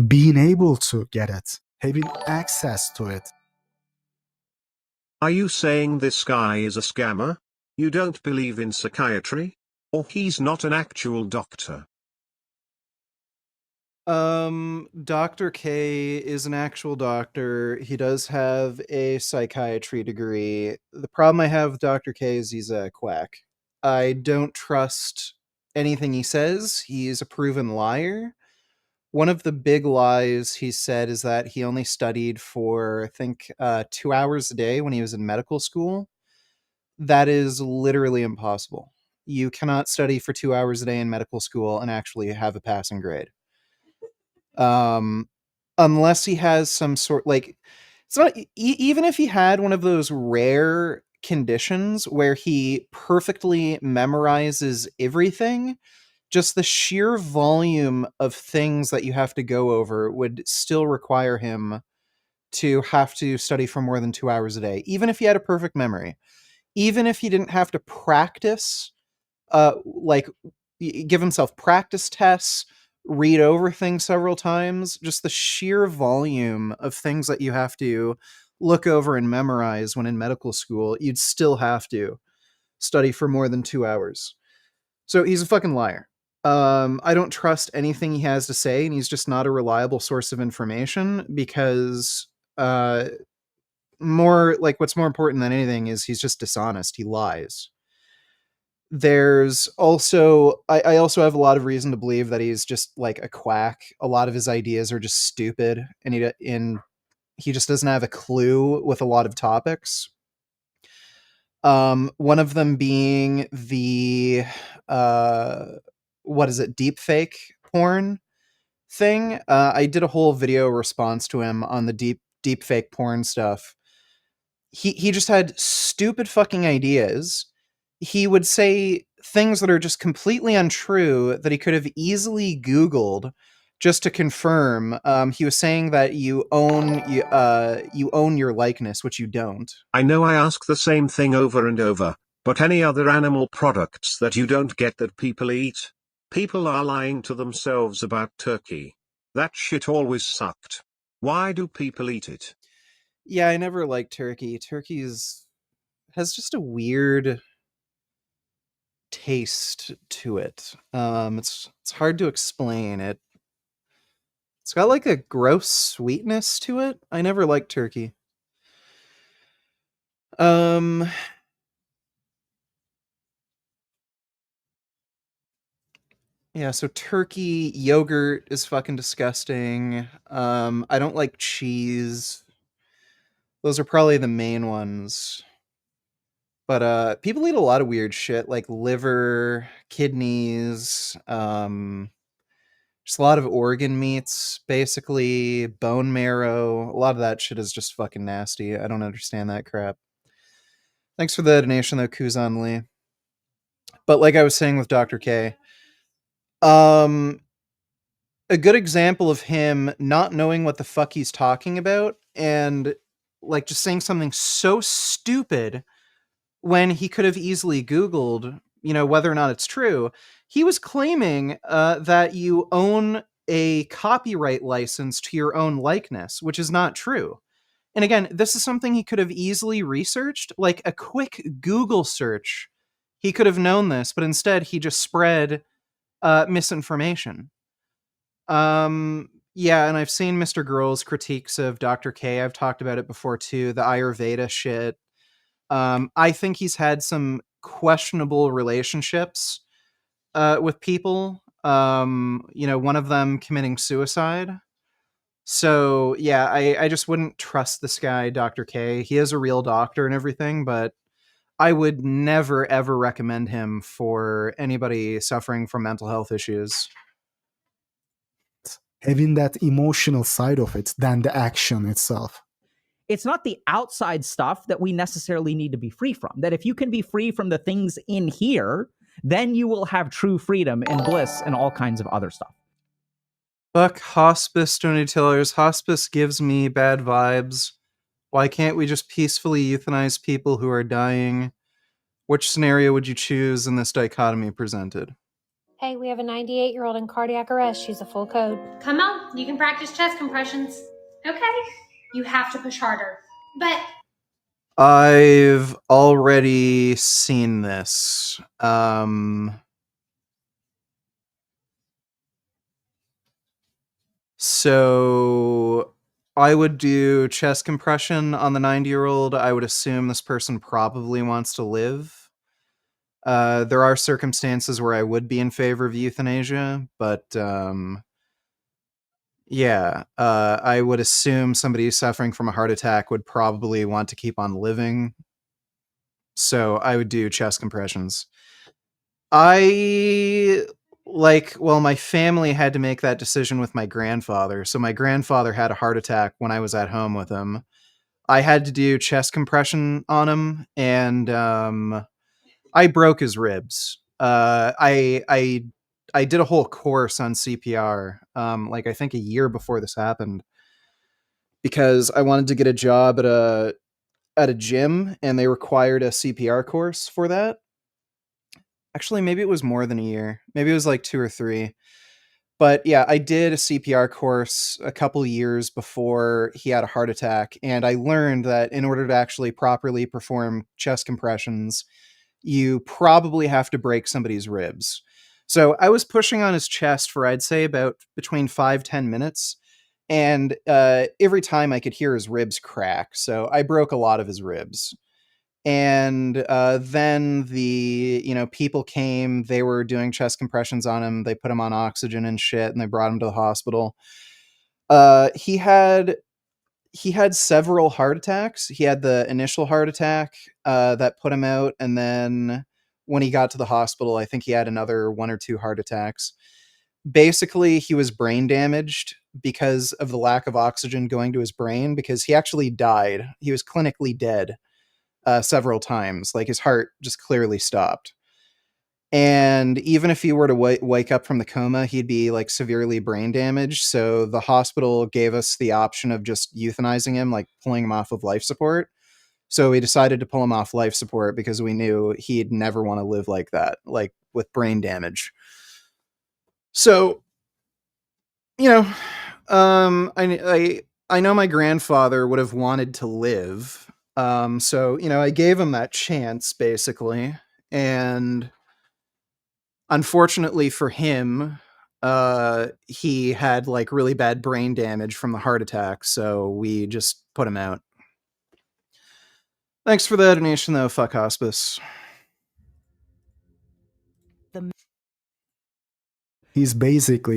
being able to get it, having access to it. Are you saying this guy is a scammer? You don't believe in psychiatry? Or he's not an actual doctor? Dr. K is an actual doctor. He does have a psychiatry degree. The problem I have with Dr. K is he's a quack. I don't trust anything he says. He's a proven liar. One of the big lies he said is that he only studied for, I think, 2 hours a day when he was in medical school. That is literally impossible. You cannot study for 2 hours a day in medical school and actually have a passing grade. Um, unless he has some sort like it's not even if he had one of those rare conditions where he perfectly memorizes everything, just the sheer volume of things that you have to go over would still require him to have to study for more than 2 hours a day, even if he had a perfect memory, even if he didn't have to practice, like give himself practice tests, read over things several times, just the sheer volume of things that you have to look over and memorize when in medical school, you'd still have to study for more than 2 hours. So he's a fucking liar. I don't trust anything he has to say, and he's just not a reliable source of information because more like what's more important than anything is he's just dishonest. He lies. There's also I also have a lot of reason to believe that he's just like a quack. A lot of his ideas are just stupid, and he just doesn't have a clue with a lot of topics. One of them being the uh, what is it, deep fake porn thing. I did a whole video response to him on the deep fake porn stuff. He just had stupid fucking ideas. He would say things that are just completely untrue that he could have easily Googled just to confirm. He was saying that you own your likeness, which you don't. I know I ask the same thing over and over, but any other animal products that you don't get that people eat? People are lying to themselves about turkey. That shit always sucked. Why do people eat it? Yeah, I never liked turkey. Has just a weird taste to it. It's hard to explain. It's got like a gross sweetness to it. I never liked turkey. Um yeah, so turkey yogurt is fucking disgusting. I don't like cheese. Those are probably the main ones. But people eat a lot of weird shit like liver, kidneys, just a lot of organ meats, basically bone marrow. A lot of that shit is just fucking nasty. I don't understand that crap. Thanks for the donation though, Kuzan Lee. But like I was saying with Dr. K, um a good example of him not knowing what the fuck he's talking about and like just saying something so stupid when he could have easily Googled, whether or not it's true. He was claiming that you own a copyright license to your own likeness, which is not true. And again, this is something he could have easily researched, like a quick Google search. He could have known this, but instead he just spread misinformation. Yeah, and I've seen Mr. Girl's critiques of Dr. K. I've talked about it before too, the Ayurveda shit. I think he's had some questionable relationships with people. One of them committing suicide. So yeah, I just wouldn't trust this guy, Dr. K. He is a real doctor and everything, but I would never ever recommend him for anybody suffering from mental health issues. Having that emotional side of it than the action itself. It's not the outside stuff that we necessarily need to be free from. That if you can be free from the things in here, then you will have true freedom and bliss and all kinds of other stuff. Fuck hospice, donatillers. Hospice gives me bad vibes. Why can't we just peacefully euthanize people who are dying? Which scenario would you choose in this dichotomy presented? Hey, we have a 98-year-old in cardiac arrest. She's a full code. Come on, you can practice chest compressions. Okay. You have to push harder. But I've already seen this. So I would do chest compression on the 90-year-old. I would assume this person probably wants to live. There are circumstances where I would be in favor of euthanasia, but yeah, I would assume somebody who's suffering from a heart attack would probably want to keep on living. So I would do chest compressions. My family had to make that decision with my grandfather. So my grandfather had a heart attack when I was at home with him. I had to do chest compression on him, and I broke his ribs. I did a whole course on CPR, I think a year before this happened, because I wanted to get a job at a gym, and they required a CPR course for that. Actually, maybe it was more than a year. Maybe it was like 2 or 3. But yeah, I did a CPR course a couple years before he had a heart attack, and I learned that in order to actually properly perform chest compressions, you probably have to break somebody's ribs. So I was pushing on his chest for, I'd say, about between 5-10 minutes, and every time I could hear his ribs crack. So I broke a lot of his ribs. And then people came, they were doing chest compressions on him, they put him on oxygen and shit, and they brought him to the hospital. He had several heart attacks. He had the initial heart attack that put him out, and then when he got to the hospital, I think he had another 1 or 2 heart attacks. Basically, he was brain damaged because of the lack of oxygen going to his brain, because he actually died. He was clinically dead several times. Like, his heart just clearly stopped. And even if he were to wake up from the coma, he'd be like severely brain damaged. So the hospital gave us the option of just euthanizing him, like pulling him off of life support. So we decided to pull him off life support because we knew he'd never want to live like that, like with brain damage. So, I know my grandfather would have wanted to live. So, I gave him that chance, basically. And unfortunately for him, he had like really bad brain damage from the heart attack, so we just put him out. Thanks for the donation, though. Fuck hospice. He's basically